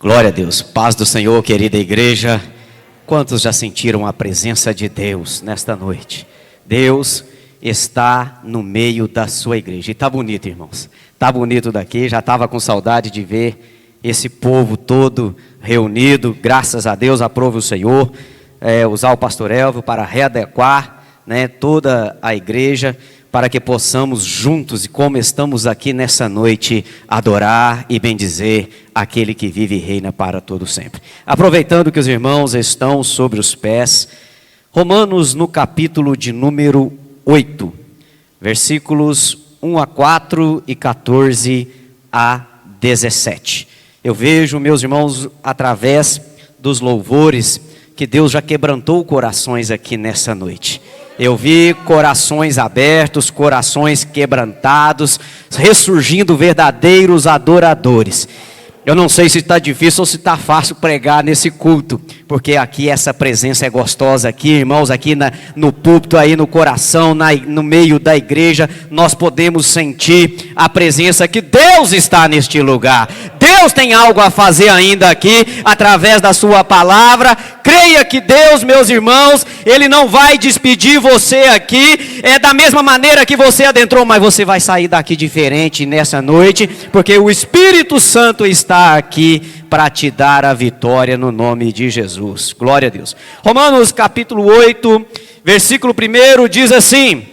Glória a Deus, paz do Senhor, querida igreja. Quantos já sentiram a presença de Deus nesta noite? Deus está no meio da sua igreja. E tá bonito, irmãos. Tá bonito daqui, já estava com saudade de ver esse povo todo reunido. Graças a Deus, aprove o Senhor usar o pastor Elvio para readequar, toda a igreja, para que possamos juntos, e como estamos aqui nessa noite, adorar e bendizer aquele que vive e reina para todo sempre. Aproveitando que os irmãos estão sobre os pés, Romanos no capítulo de número 8, versículos 1 a 4 e 14 a 17. Eu vejo, meus irmãos, através dos louvores, que Deus já quebrantou corações aqui nessa noite. Eu vi corações abertos, corações quebrantados, ressurgindo verdadeiros adoradores. Eu não sei se está difícil ou se está fácil pregar nesse culto, porque aqui essa presença é gostosa aqui, irmãos, aqui no púlpito, aí no coração, no meio da igreja, nós podemos sentir a presença que Deus está neste lugar. Deus tem algo a fazer ainda aqui, através da sua palavra. Creia que Deus, meus irmãos, Ele não vai despedir você aqui, da mesma maneira que você adentrou, mas você vai sair daqui diferente nessa noite, porque o Espírito Santo está aqui para te dar a vitória no nome de Jesus. Glória a Deus. Romanos capítulo 8, versículo 1 diz assim: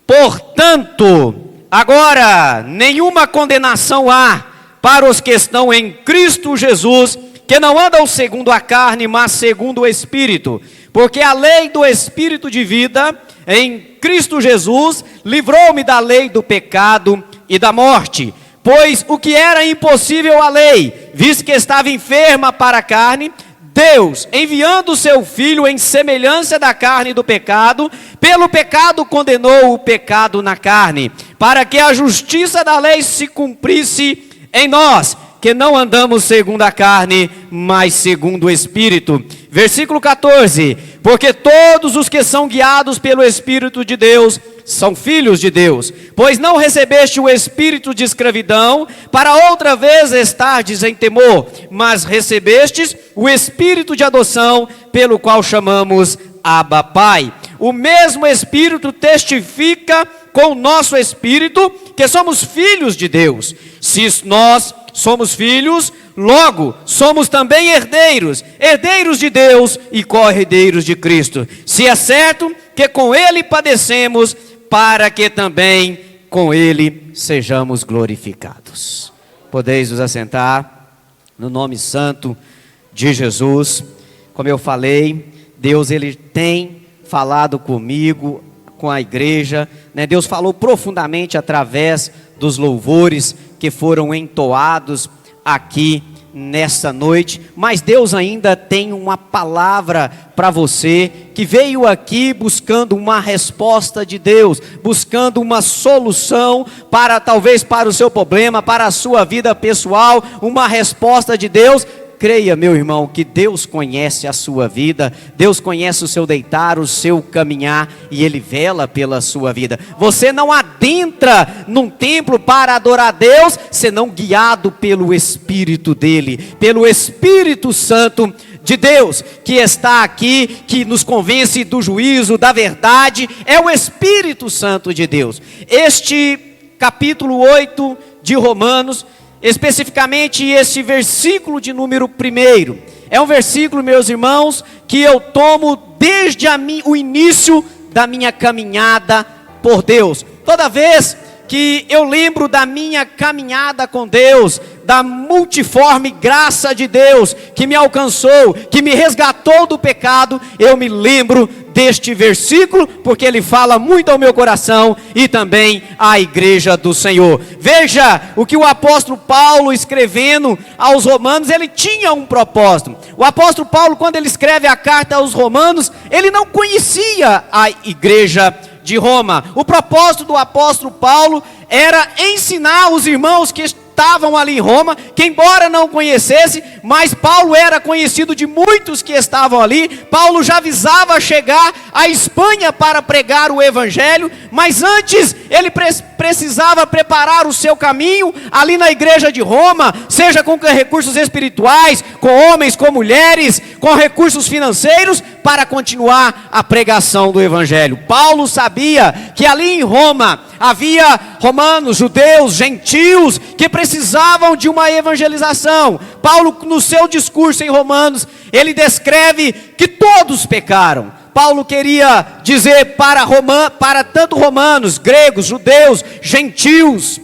portanto, agora nenhuma condenação há para os que estão em Cristo Jesus, que não andam segundo a carne, mas segundo o Espírito. Porque a lei do Espírito de vida em Cristo Jesus livrou-me da lei do pecado e da morte. Pois o que era impossível à lei, visto que estava enferma para a carne, Deus, enviando o seu Filho em semelhança da carne do pecado, pelo pecado condenou o pecado na carne, para que a justiça da lei se cumprisse em nós, que não andamos segundo a carne, mas segundo o Espírito. Versículo 14: porque todos os que são guiados pelo Espírito de Deus são filhos de Deus. Pois não recebeste o espírito de escravidão, para outra vez estardes em temor, mas recebestes o espírito de adoção, pelo qual chamamos Abba, Pai. O mesmo Espírito testifica com o nosso espírito que somos filhos de Deus. Se nós somos filhos, logo somos também herdeiros, herdeiros de Deus e co-herdeiros de Cristo. Se é certo que com Ele padecemos, para que também com Ele sejamos glorificados. Podeis vos assentar no nome santo de Jesus. Como eu falei, Deus Ele tem falado comigo, com a igreja, Deus falou profundamente através dos louvores que foram entoados aqui nessa noite, mas Deus ainda tem uma palavra para você, que veio aqui buscando uma resposta de Deus, buscando uma solução talvez para o seu problema, para a sua vida pessoal, uma resposta de Deus. Creia, meu irmão, que Deus conhece a sua vida, Deus conhece o seu deitar, o seu caminhar, e Ele vela pela sua vida. Você não adentra num templo para adorar a Deus, senão guiado pelo Espírito dEle, pelo Espírito Santo de Deus, que está aqui, que nos convence do juízo, da verdade, é o Espírito Santo de Deus. Este capítulo 8 de Romanos, especificamente esse versículo de número 1, é um versículo, meus irmãos, que eu tomo desde o início da minha caminhada por Deus. Toda vez que eu lembro da minha caminhada com Deus, da multiforme graça de Deus que me alcançou, que me resgatou do pecado, eu me lembro deste versículo, porque ele fala muito ao meu coração e também à igreja do Senhor. Veja o que o apóstolo Paulo, escrevendo aos Romanos, ele tinha um propósito. O apóstolo Paulo, quando ele escreve a carta aos Romanos, ele não conhecia a igreja de Roma. O propósito do apóstolo Paulo era ensinar os irmãos que estavam ali em Roma, que embora não conhecesse, mas Paulo era conhecido de muitos que estavam ali. Paulo já visava chegar à Espanha para pregar o evangelho, mas antes ele precisava preparar o seu caminho ali na igreja de Roma, seja com recursos espirituais, com homens, com mulheres, com recursos financeiros, para continuar a pregação do evangelho. Paulo sabia que ali em Roma havia romanos, judeus, gentios que precisavam de uma evangelização. Paulo, no seu discurso em Romanos, ele descreve que todos pecaram. Paulo queria dizer para tanto romanos, gregos, judeus, gentios,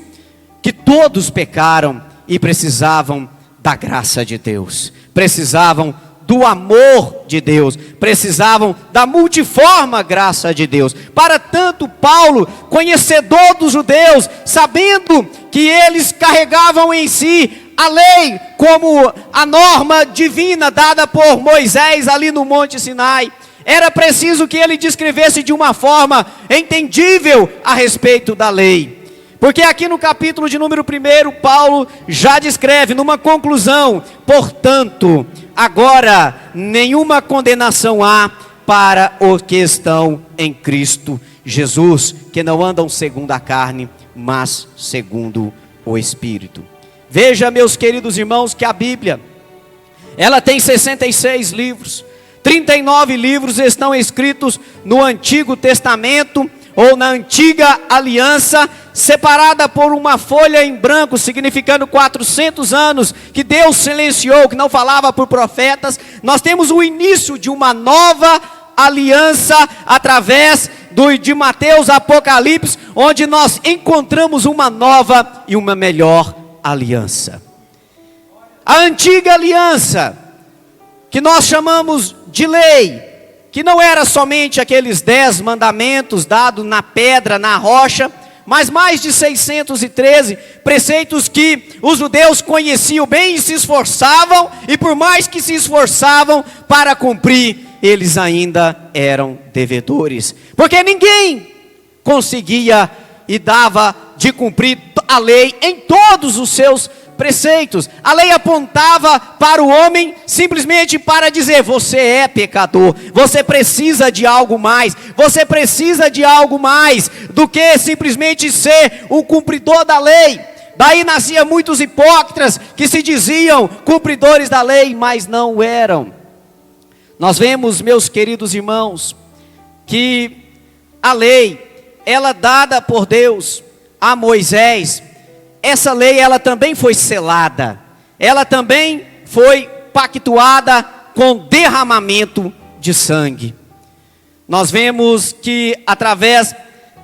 que todos pecaram e precisavam da graça de Deus, precisavam do amor de Deus, precisavam da multiforme graça de Deus. Para tanto, Paulo, conhecedor dos judeus, sabendo que eles carregavam em si a lei como a norma divina dada por Moisés ali no Monte Sinai, era preciso que ele descrevesse de uma forma entendível a respeito da lei. Porque aqui no capítulo de número 1, Paulo já descreve numa conclusão: portanto, agora nenhuma condenação há para os que estão em Cristo Jesus, que não andam segundo a carne, mas segundo o Espírito. Veja, meus queridos irmãos, que a Bíblia, ela tem 66 livros, 39 livros estão escritos no Antigo Testamento, ou na antiga aliança, separada por uma folha em branco, significando 400 anos, que Deus silenciou, que não falava por profetas. Nós temos o início de uma nova aliança, através de Mateus, Apocalipse, onde nós encontramos uma nova e uma melhor aliança. A antiga aliança, que nós chamamos de lei, que não era somente aqueles 10 mandamentos dados na pedra, na rocha, mas mais de 613 preceitos que os judeus conheciam bem e se esforçavam, e por mais que se esforçavam para cumprir, eles ainda eram devedores, porque ninguém conseguia e dava de cumprir a lei em todos os seus preceitos. A lei apontava para o homem simplesmente para dizer: você é pecador, você precisa de algo mais, você precisa de algo mais do que simplesmente ser um cumpridor da lei. Daí nasciam muitos hipócritas que se diziam cumpridores da lei, mas não eram. Nós vemos, meus queridos irmãos, que a lei, ela dada por Deus a Moisés, essa lei, ela também foi selada, ela também foi pactuada com derramamento de sangue. Nós vemos que através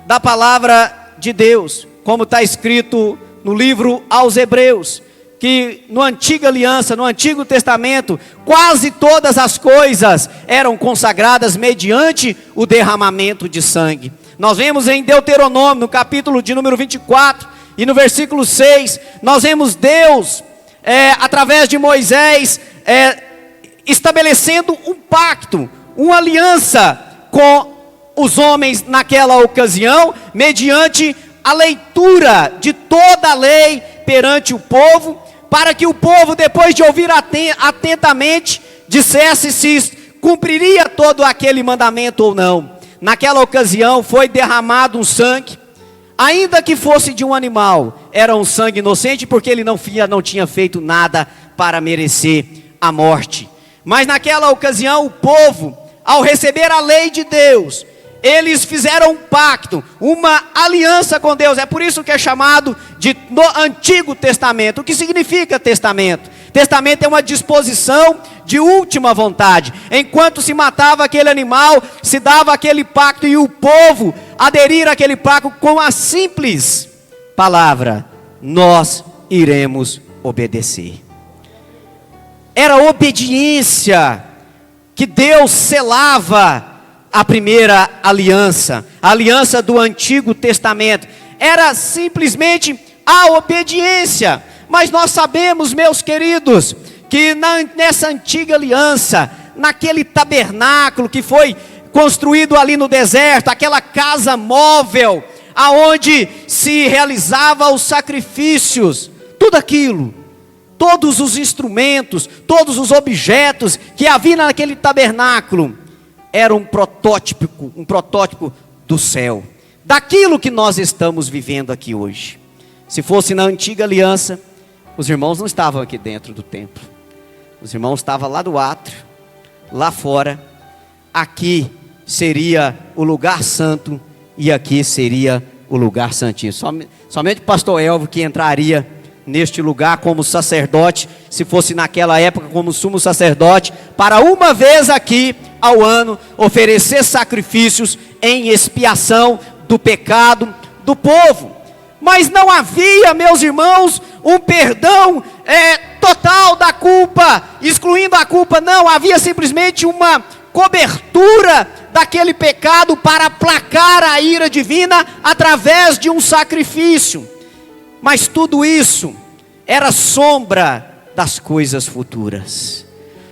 da palavra de Deus, como está escrito no livro aos Hebreus, que no Antiga Aliança, no Antigo Testamento, quase todas as coisas eram consagradas mediante o derramamento de sangue. Nós vemos em Deuteronômio, no capítulo de número 24, e no versículo 6, nós vemos Deus, através de Moisés, estabelecendo um pacto, uma aliança com os homens naquela ocasião, mediante a leitura de toda a lei perante o povo, para que o povo, depois de ouvir atentamente, dissesse se cumpriria todo aquele mandamento ou não. Naquela ocasião foi derramado um sangue, ainda que fosse de um animal, era um sangue inocente, porque ele não tinha feito nada para merecer a morte. Mas naquela ocasião o povo, ao receber a lei de Deus, eles fizeram um pacto, uma aliança com Deus. É por isso que é chamado de no Antigo Testamento. O que significa testamento? Testamento é uma disposição de última vontade. Enquanto se matava aquele animal, se dava aquele pacto, e o povo aderir àquele pacto com a simples palavra: nós iremos obedecer. Era obediência que Deus selava a primeira aliança, a aliança do Antigo Testamento. Era simplesmente a obediência. Mas nós sabemos, meus queridos, que nessa antiga aliança, naquele tabernáculo que foi construído ali no deserto, aquela casa móvel, aonde se realizava os sacrifícios, tudo aquilo todos os instrumentos, todos os objetos que havia naquele tabernáculo, era um protótipo do céu, daquilo que nós estamos vivendo aqui hoje. Se fosse na antiga aliança, os irmãos não estavam aqui dentro do templo, os irmãos estavam lá do átrio, lá fora. Aqui seria o lugar santo e aqui seria o lugar santíssimo. Somente o pastor Elvio que entraria neste lugar como sacerdote, se fosse naquela época como sumo sacerdote, para uma vez aqui ao ano oferecer sacrifícios em expiação do pecado do povo. Mas não havia, meus irmãos, um perdão total da culpa, excluindo a culpa. Não, havia simplesmente uma cobertura daquele pecado para aplacar a ira divina através de um sacrifício. Mas tudo isso era sombra das coisas futuras.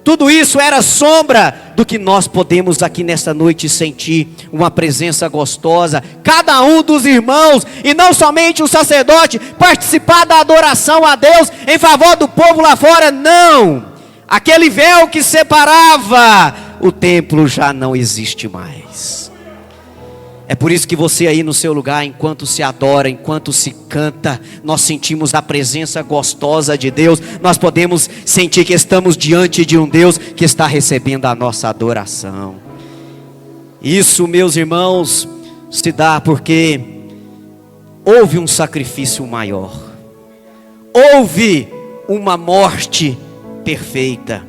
Tudo isso era sombra do que nós podemos aqui nesta noite sentir, uma presença gostosa, cada um dos irmãos, e não somente o sacerdote, participar da adoração a Deus em favor do povo lá fora. Não, aquele véu que separava o templo já não existe mais. É por isso que você aí no seu lugar, enquanto se adora, enquanto se canta, nós sentimos a presença gostosa de Deus. Nós podemos sentir que estamos diante de um Deus que está recebendo a nossa adoração. Isso, meus irmãos, se dá porque houve um sacrifício maior. Houve uma morte perfeita.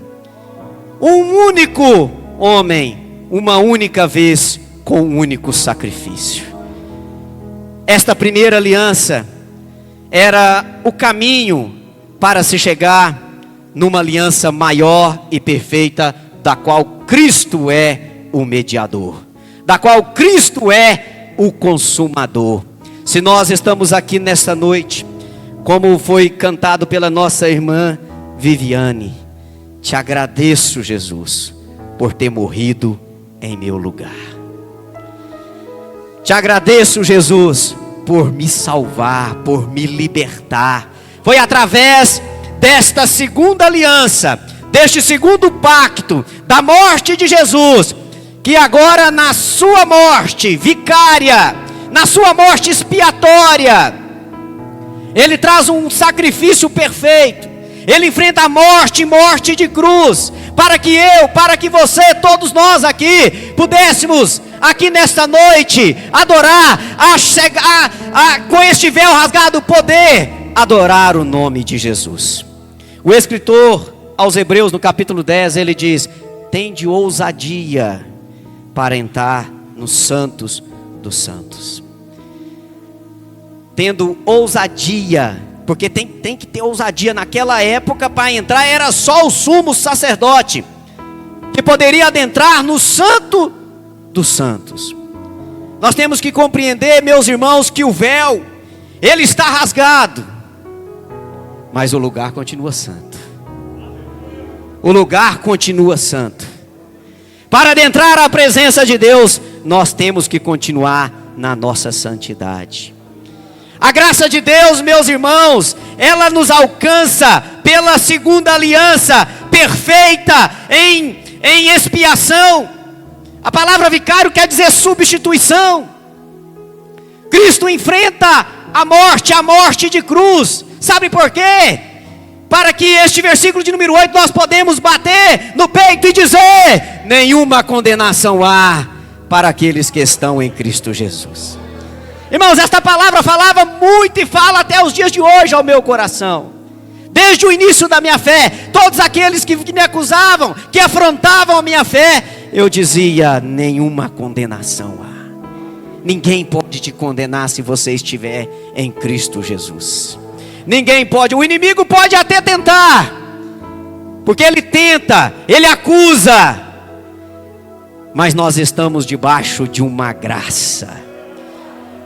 Um único homem, uma única vez, com um único sacrifício. Esta primeira aliança era o caminho para se chegar numa aliança maior e perfeita, da qual Cristo é o mediador, da qual Cristo é o consumador. Se nós estamos aqui nesta noite, como foi cantado pela nossa irmã Viviane, te agradeço, Jesus, por ter morrido em meu lugar. Te agradeço, Jesus, por me salvar, por me libertar. Foi através desta segunda aliança, deste segundo pacto, da morte de Jesus, que agora na sua morte vicária, na sua morte expiatória, Ele traz um sacrifício perfeito. Ele enfrenta a morte de cruz, para que eu, para que você, todos nós aqui, pudéssemos, aqui nesta noite, adorar, com este véu rasgado, poder adorar o nome de Jesus. O escritor aos Hebreus, no capítulo 10, ele diz: tende ousadia para entrar nos santos dos santos. Tendo ousadia, porque tem que ter ousadia. Naquela época, para entrar era só o sumo sacerdote que poderia adentrar no santo dos santos. Nós temos que compreender, meus irmãos, que o véu, ele está rasgado, mas o lugar continua santo. O lugar continua santo. Para adentrar a presença de Deus, nós temos que continuar na nossa santidade. A graça de Deus, meus irmãos, ela nos alcança pela segunda aliança, perfeita em expiação. A palavra vicário quer dizer substituição. Cristo enfrenta a morte de cruz. Sabe por quê? Para que este versículo de número 8 nós podemos bater no peito e dizer: nenhuma condenação há para aqueles que estão em Cristo Jesus. Irmãos, esta palavra falava muito e fala até os dias de hoje ao meu coração. Desde o início da minha fé, todos aqueles que me acusavam, que afrontavam a minha fé, eu dizia: nenhuma condenação há. Ninguém pode te condenar se você estiver em Cristo Jesus. Ninguém pode. O inimigo pode até tentar, porque ele tenta, ele acusa, mas nós estamos debaixo de uma graça.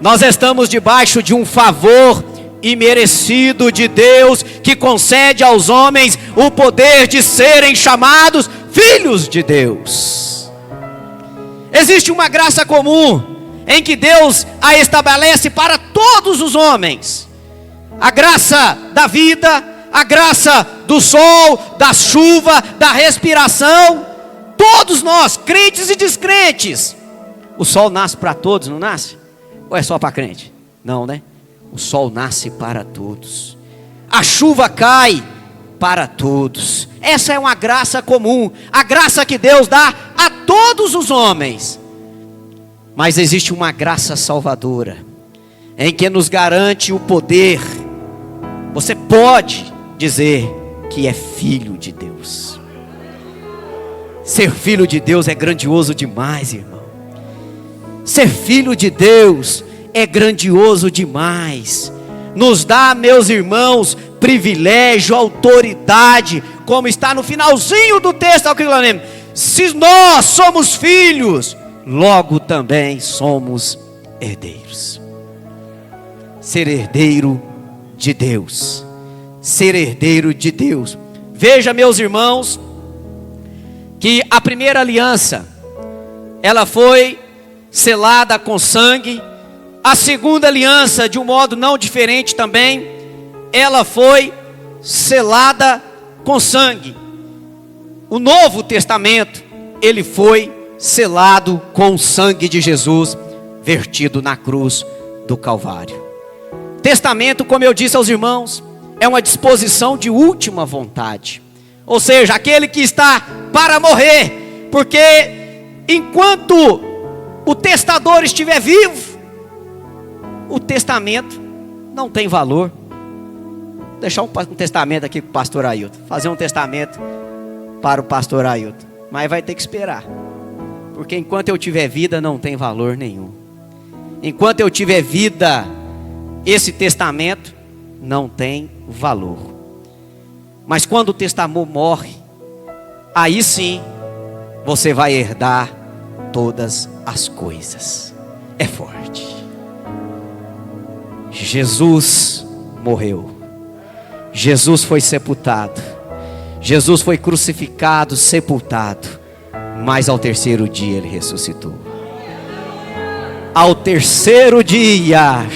Nós estamos debaixo de um favor imerecido de Deus, que concede aos homens o poder de serem chamados filhos de Deus. Existe uma graça comum, em que Deus a estabelece para todos os homens. A graça da vida, a graça do sol, da chuva, da respiração. Todos nós, crentes e descrentes. O sol nasce para todos, não nasce? Ou é só para crente? Não, né? O sol nasce para todos. A chuva cai para todos. Essa é uma graça comum, a graça que Deus dá a todos os homens. Mas existe uma graça salvadora, em que nos garante o poder. Você pode dizer que é filho de Deus. Ser filho de Deus é grandioso demais, irmão. Ser filho de Deus é grandioso demais. Nos dá, meus irmãos, privilégio, autoridade, como está no finalzinho do texto, se nós somos filhos, logo também somos herdeiros. Ser herdeiro de Deus. Ser herdeiro de Deus. Veja, meus irmãos, que a primeira aliança, ela foi selada com sangue. A segunda aliança, de um modo não diferente também, ela foi selada com sangue. O Novo Testamento, ele foi selado com o sangue de Jesus, vertido na cruz do Calvário. Testamento, como eu disse aos irmãos, é uma disposição de última vontade. Ou seja, aquele que está para morrer, porque enquanto o testador estiver vivo, o testamento não tem valor. Vou deixar um testamento aqui para o pastor Ailton. Fazer um testamento para o pastor Ailton. Mas vai ter que esperar. Porque enquanto eu tiver vida, não tem valor nenhum. Enquanto eu tiver vida, esse testamento não tem valor. Mas quando o testador morre, aí sim, você vai herdar todas as coisas. É forte. Jesus morreu. Jesus foi sepultado. Jesus foi crucificado, sepultado. Mas ao terceiro dia ele ressuscitou. Ao terceiro dia,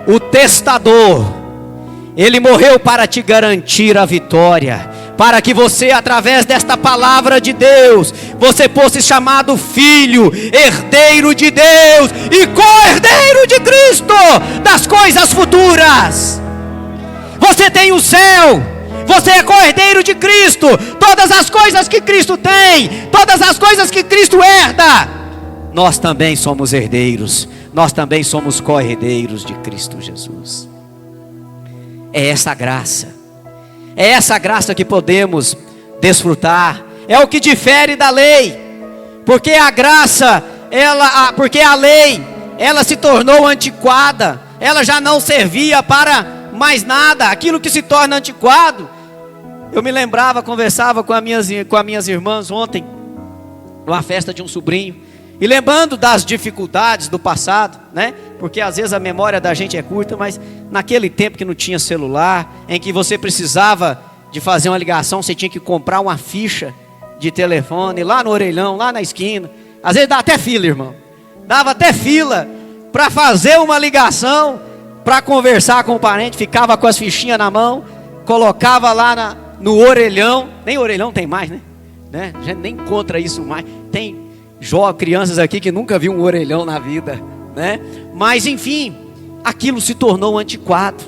o testador, ele morreu para te garantir a vitória, para que você, através desta palavra de Deus, você fosse chamado filho, herdeiro de Deus e co-herdeiro de Cristo, das coisas futuras. Você tem o céu, você é co-herdeiro de Cristo. Todas as coisas que Cristo tem, todas as coisas que Cristo herda, nós também somos herdeiros, nós também somos co-herdeiros de Cristo Jesus. É essa graça que podemos desfrutar. É o que difere da lei, porque a graça, porque a lei, ela se tornou antiquada, ela já não servia para mais nada. Aquilo que se torna antiquado, eu me lembrava, conversava com as minhas irmãs ontem, numa festa de um sobrinho, e lembrando das dificuldades do passado, né? Porque às vezes a memória da gente é curta, mas naquele tempo que não tinha celular, em que você precisava de fazer uma ligação, você tinha que comprar uma ficha de telefone lá no orelhão, lá na esquina. Às vezes dava até fila, irmão. Dava até fila para fazer uma ligação, para conversar com o parente. Ficava com as fichinhas na mão, colocava lá no orelhão. Nem orelhão tem mais, né? A gente nem encontra isso mais. Tem crianças aqui que nunca viu um orelhão na vida, né? Mas enfim, aquilo se tornou antiquado.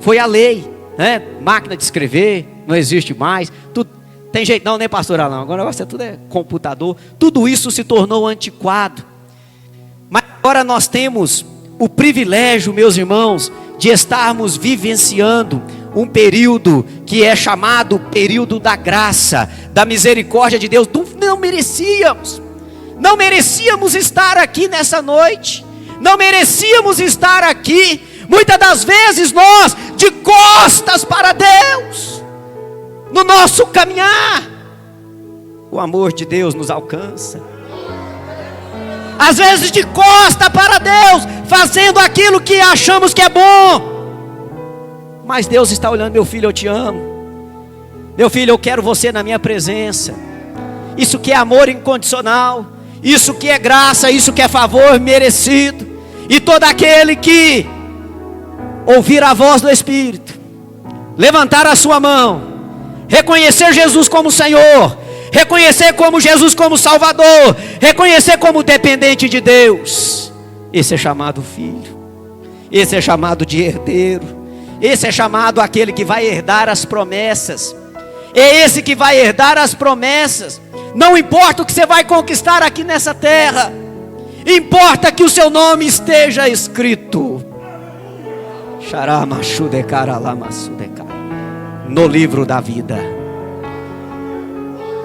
Foi a lei, né? Máquina de escrever não existe mais. Tudo tem jeito não, né, pastor Alão? Agora o negócio tudo é computador. Tudo isso se tornou antiquado. Mas agora nós temos o privilégio, meus irmãos, de estarmos vivenciando um período que é chamado período da graça, da misericórdia de Deus. Não merecíamos estar aqui nessa noite, não merecíamos estar aqui. Muitas das vezes nós, de costas para Deus, no nosso caminhar, o amor de Deus nos alcança. Às vezes de costa para Deus, fazendo aquilo que achamos que é bom, mas Deus está olhando: meu filho, eu te amo, meu filho, eu quero você na minha presença. Isso que é amor incondicional, isso que é graça, isso que é favor merecido. E todo aquele que ouvir a voz do Espírito, levantar a sua mão, reconhecer Jesus como Senhor, reconhecer como Jesus como Salvador, reconhecer como dependente de Deus, esse é chamado filho, esse é chamado de herdeiro, esse é chamado aquele que vai herdar as promessas, é esse que vai herdar as promessas. Não importa o que você vai conquistar aqui nessa terra, importa que o seu nome esteja escrito no livro da vida.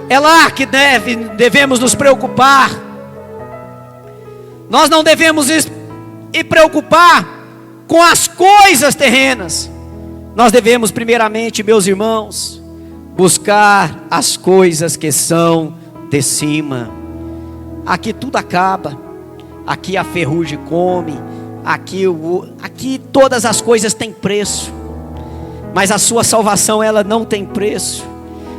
É lá que devemos nos preocupar. Nós não devemos ir preocupar com as coisas terrenas. Nós devemos primeiramente, meus irmãos, buscar as coisas que são de cima. Aqui tudo acaba, aqui a ferrugem come, aqui todas as coisas têm preço, mas a sua salvação ela não tem preço.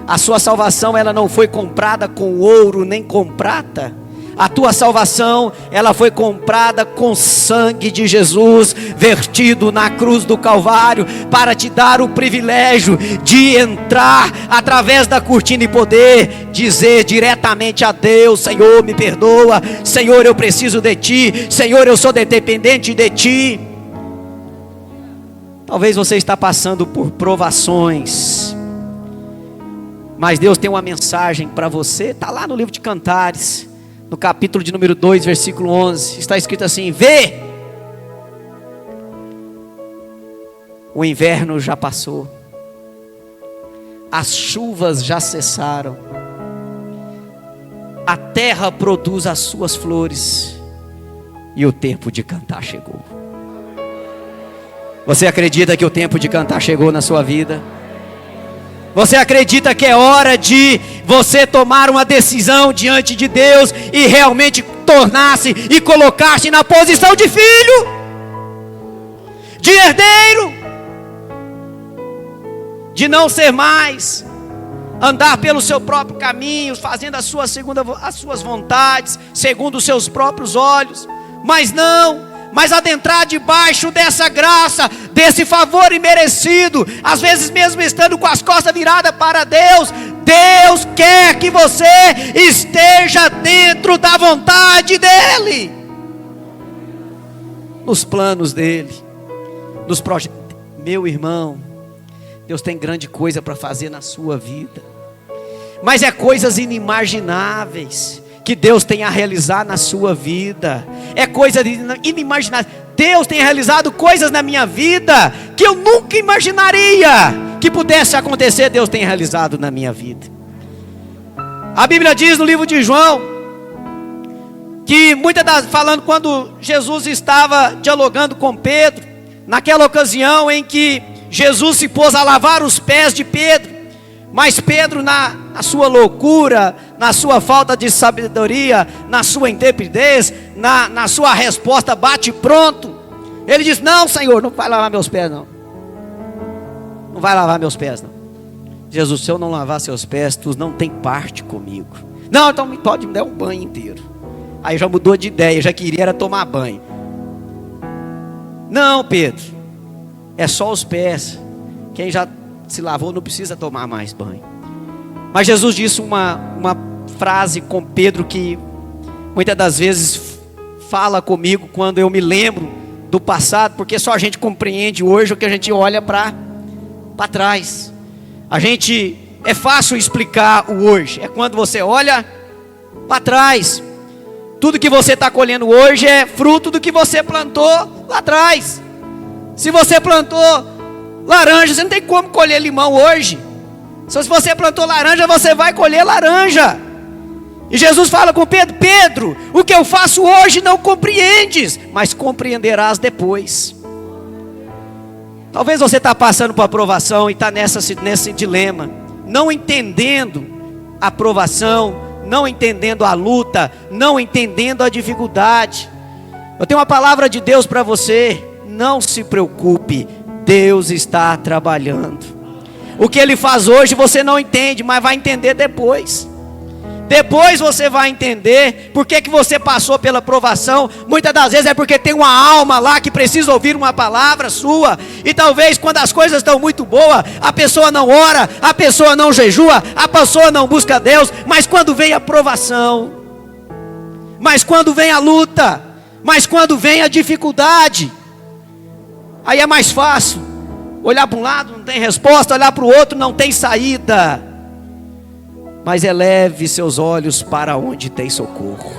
A sua salvação ela não foi comprada com ouro nem com prata. A tua salvação ela foi comprada com sangue de Jesus vertido na cruz do Calvário, para te dar o privilégio de entrar através da cortina e poder dizer diretamente a Deus: Senhor, me perdoa, Senhor, eu preciso de Ti, Senhor, eu sou dependente de Ti. Talvez você está passando por provações, mas Deus tem uma mensagem para você. Está lá no livro de Cantares, no capítulo de número 2, versículo 11, está escrito assim: vê, o inverno já passou, as chuvas já cessaram, a terra produz as suas flores, e o tempo de cantar chegou. Você acredita que o tempo de cantar chegou na sua vida? Você acredita que é hora de você tomar uma decisão diante de Deus e realmente tornar-se e colocar-se na posição de filho, de herdeiro, de não ser mais andar pelo seu próprio caminho, fazendo as suas vontades, segundo os seus próprios olhos, mas adentrar debaixo dessa graça, desse favor imerecido, às vezes mesmo estando com as costas viradas para Deus. Deus quer que você esteja dentro da vontade dEle, nos planos dEle, nos projetos. Meu irmão, Deus tem grande coisa para fazer na sua vida, mas é coisas inimagináveis que Deus tem a realizar na sua vida. É coisa inimaginável. Deus tem realizado coisas na minha vida que eu nunca imaginaria que pudesse acontecer. Deus tem realizado na minha vida. A Bíblia diz no livro de João que falando quando Jesus estava dialogando com Pedro, naquela ocasião em que Jesus se pôs a lavar os pés de Pedro, mas Pedro, na sua loucura, na sua falta de sabedoria, na sua intrepidez, na sua resposta bate pronto, ele diz: não, Senhor, não vai lavar meus pés não. Não vai lavar meus pés não. Jesus: se eu não lavar seus pés, tu não tem parte comigo. Não, então pode me dar um banho inteiro. Aí já mudou de ideia, já queria era tomar banho. Não, Pedro, é só os pés. Quem já se lavou não precisa tomar mais banho. Mas Jesus disse uma frase com Pedro que muitas das vezes fala comigo quando eu me lembro do passado, porque só a gente compreende hoje o que a gente olha para trás. É fácil explicar o hoje, é quando você olha para trás. Tudo que você está colhendo hoje é fruto do que você plantou lá atrás. Se você plantou laranja, você não tem como colher limão hoje. Se você plantou laranja, você vai colher laranja. E Jesus fala com Pedro: Pedro, o que eu faço hoje não compreendes, mas compreenderás depois. Talvez você está passando por aprovação e está nesse dilema, não entendendo a aprovação, não entendendo a luta, não entendendo a dificuldade. Eu tenho uma palavra de Deus para você: não se preocupe, Deus está trabalhando. O que Ele faz hoje você não entende, mas vai entender depois. Depois você vai entender por que você passou pela provação. Muitas das vezes é porque tem uma alma lá que precisa ouvir uma palavra sua. E talvez quando as coisas estão muito boas, a pessoa não ora, a pessoa não jejua, a pessoa não busca Deus. Mas quando vem a provação, mas quando vem a luta, mas quando vem a dificuldade, aí é mais fácil olhar para um lado, não tem resposta, olhar para o outro, não tem saída. Mas eleve seus olhos para onde tem socorro.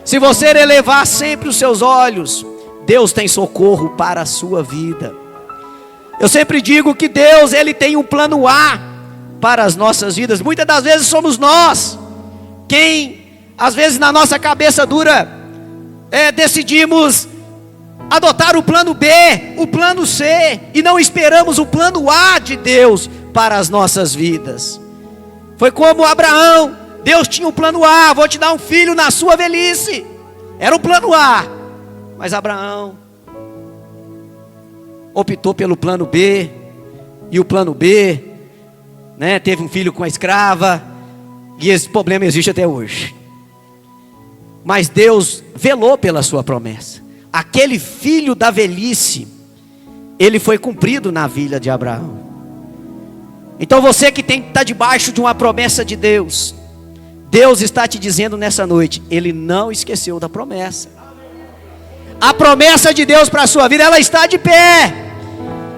Se você elevar sempre os seus olhos, Deus tem socorro para a sua vida. Eu sempre digo que Deus, Ele tem um plano A para as nossas vidas. Muitas das vezes somos nós quem, às vezes na nossa cabeça dura, decidimos adotar o plano B, o plano C, e não esperamos o plano A de Deus para as nossas vidas. Foi como Abraão. Deus tinha um plano A: vou te dar um filho na sua velhice. Era o plano A. Mas Abraão optou pelo plano B. E o plano B, teve um filho com a escrava. E esse problema existe até hoje. Mas Deus velou pela sua promessa. Aquele filho da velhice, ele foi cumprido na vida de Abraão. Então você que tem que estar debaixo de uma promessa de Deus, Deus está te dizendo nessa noite, Ele não esqueceu da promessa. A promessa de Deus para a sua vida, ela está de pé.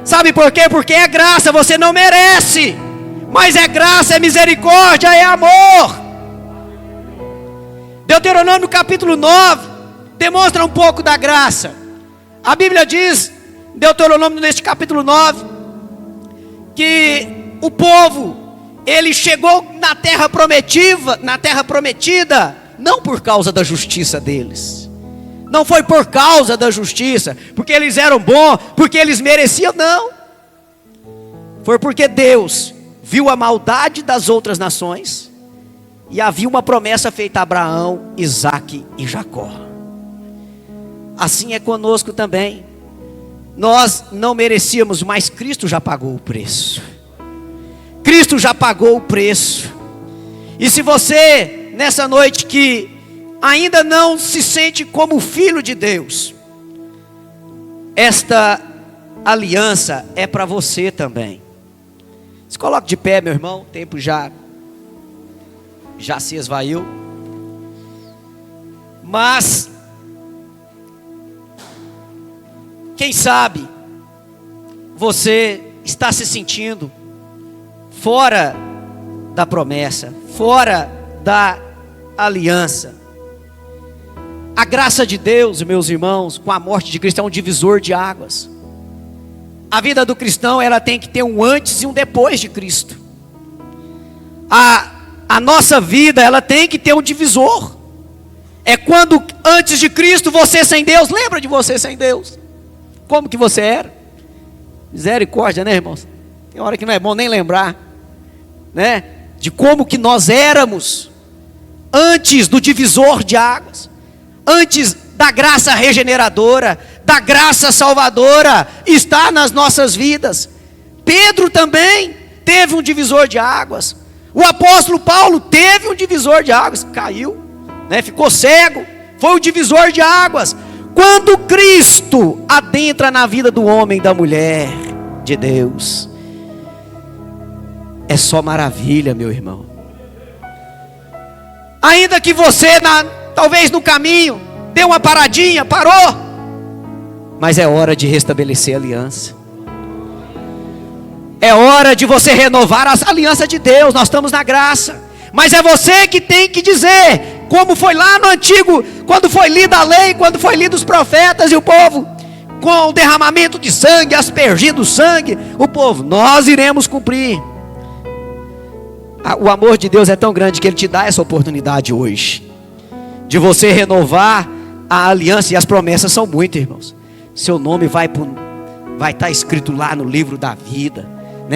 Sabe por quê? Porque é graça, você não merece. Mas é graça, é misericórdia, é amor. Deuteronômio capítulo 9 demonstra um pouco da graça. A Bíblia diz, Deuteronômio neste capítulo 9, que o povo, ele chegou na terra prometida, não por causa da justiça deles. Não foi por causa da justiça, porque eles eram bons, porque eles mereciam, não. Foi porque Deus viu a maldade das outras nações, e havia uma promessa feita a Abraão, Isaque e Jacó. Assim é conosco também. Nós não merecíamos, mas Cristo já pagou o preço. Cristo já pagou o preço. E se você, nessa noite, que ainda não se sente como filho de Deus, esta aliança é para você também. Se coloque de pé, meu irmão. O tempo já se esvaiu. Mas quem sabe você está se sentindo fora da promessa, fora da aliança. A graça de Deus, meus irmãos, com a morte de Cristo é um divisor de águas. A vida do cristão, ela tem que ter um antes e um depois de Cristo. A nossa vida, ela tem que ter um divisor. É quando antes de Cristo, você sem Deus, lembra de você sem Deus? Como que você era? Misericórdia, né, irmãos? Tem hora que não é bom nem lembrar, de como que nós éramos antes do divisor de águas, antes da graça regeneradora, da graça salvadora estar nas nossas vidas. Pedro também teve um divisor de águas. O apóstolo Paulo teve um divisor de águas, caiu, ficou cego, foi o divisor de águas. Quando Cristo adentra na vida do homem e da mulher de Deus, é só maravilha, meu irmão. Ainda que você, talvez no caminho, deu uma paradinha, parou, mas é hora de restabelecer a aliança. É hora de você renovar a aliança de Deus. Nós estamos na graça, mas é você que tem que dizer, como foi lá no antigo, quando foi lida a lei, quando foi lido os profetas, e o povo, com o derramamento de sangue, aspergindo sangue, o povo, nós iremos cumprir. O amor de Deus é tão grande que Ele te dá essa oportunidade hoje, de você renovar a aliança. E as promessas são muitas, irmãos. Seu nome vai estar escrito lá no livro da vida,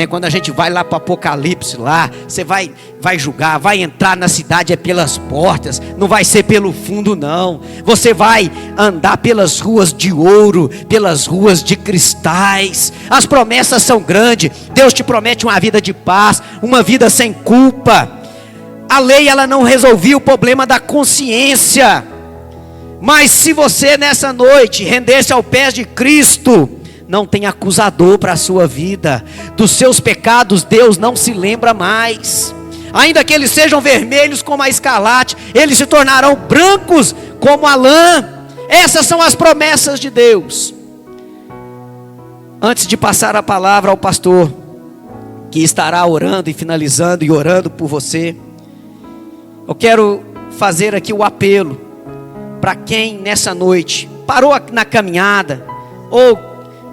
Quando a gente vai lá para o Apocalipse lá, você vai julgar, vai entrar na cidade é pelas portas, não vai ser pelo fundo não. Você vai andar pelas ruas de ouro, pelas ruas de cristais. As promessas são grandes. Deus te promete uma vida de paz, uma vida sem culpa. A lei, ela não resolvia o problema da consciência. Mas se você nessa noite render-se aos pés de Cristo, não tem acusador para a sua vida. Dos seus pecados Deus não se lembra mais. Ainda que eles sejam vermelhos como a escarlate, eles se tornarão brancos como a lã. Essas são as promessas de Deus. Antes de passar a palavra ao pastor, que estará orando e finalizando e orando por você, eu quero fazer aqui o apelo para quem nessa noite parou na caminhada, ou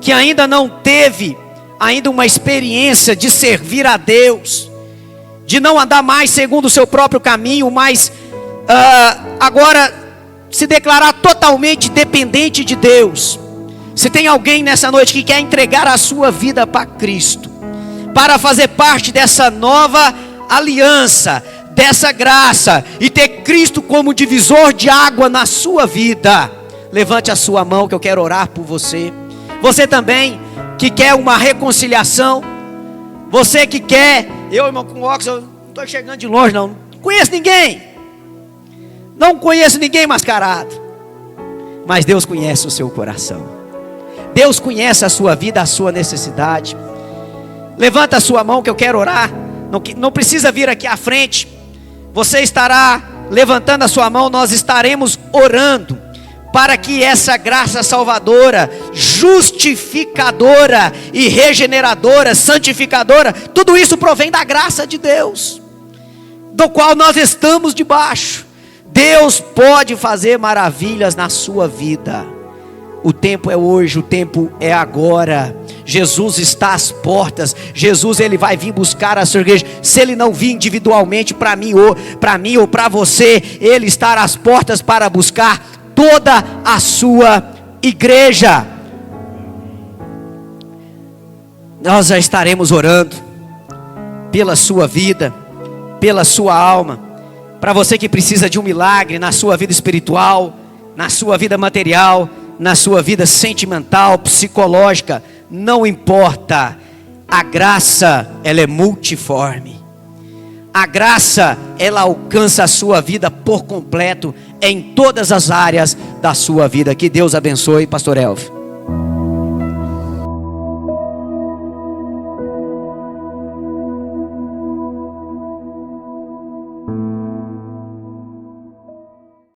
que ainda não teve ainda uma experiência de servir a Deus, de não andar mais segundo o seu próprio caminho, mas agora se declarar totalmente dependente de Deus. Se tem alguém nessa noite que quer entregar a sua vida para Cristo, para fazer parte dessa nova aliança, dessa graça, e ter Cristo como divisor de água na sua vida, levante a sua mão que eu quero orar por você. Você também que quer uma reconciliação, você que quer, irmão, com óculos, eu não estou chegando de longe não conheço ninguém, não conheço ninguém mascarado, mas Deus conhece o seu coração, Deus conhece a sua vida, a sua necessidade. Levanta a sua mão que eu quero orar. Não precisa vir aqui à frente. Você estará levantando a sua mão. Nós estaremos orando para que essa graça salvadora, justificadora e regeneradora, santificadora, tudo isso provém da graça de Deus, do qual nós estamos debaixo. Deus pode fazer maravilhas na sua vida. O tempo é hoje, o tempo é agora. Jesus está às portas. Jesus, ele vai vir buscar a sua igreja. Se ele não vir individualmente para mim ou para você, ele está às portas para buscar toda a sua igreja. Nós já estaremos orando pela sua vida, pela sua alma. Para você que precisa de um milagre na sua vida espiritual, na sua vida material, na sua vida sentimental, psicológica, não importa. A graça, ela é multiforme. A graça, ela alcança a sua vida por completo, em todas as áreas da sua vida. Que Deus abençoe, pastor Elvio.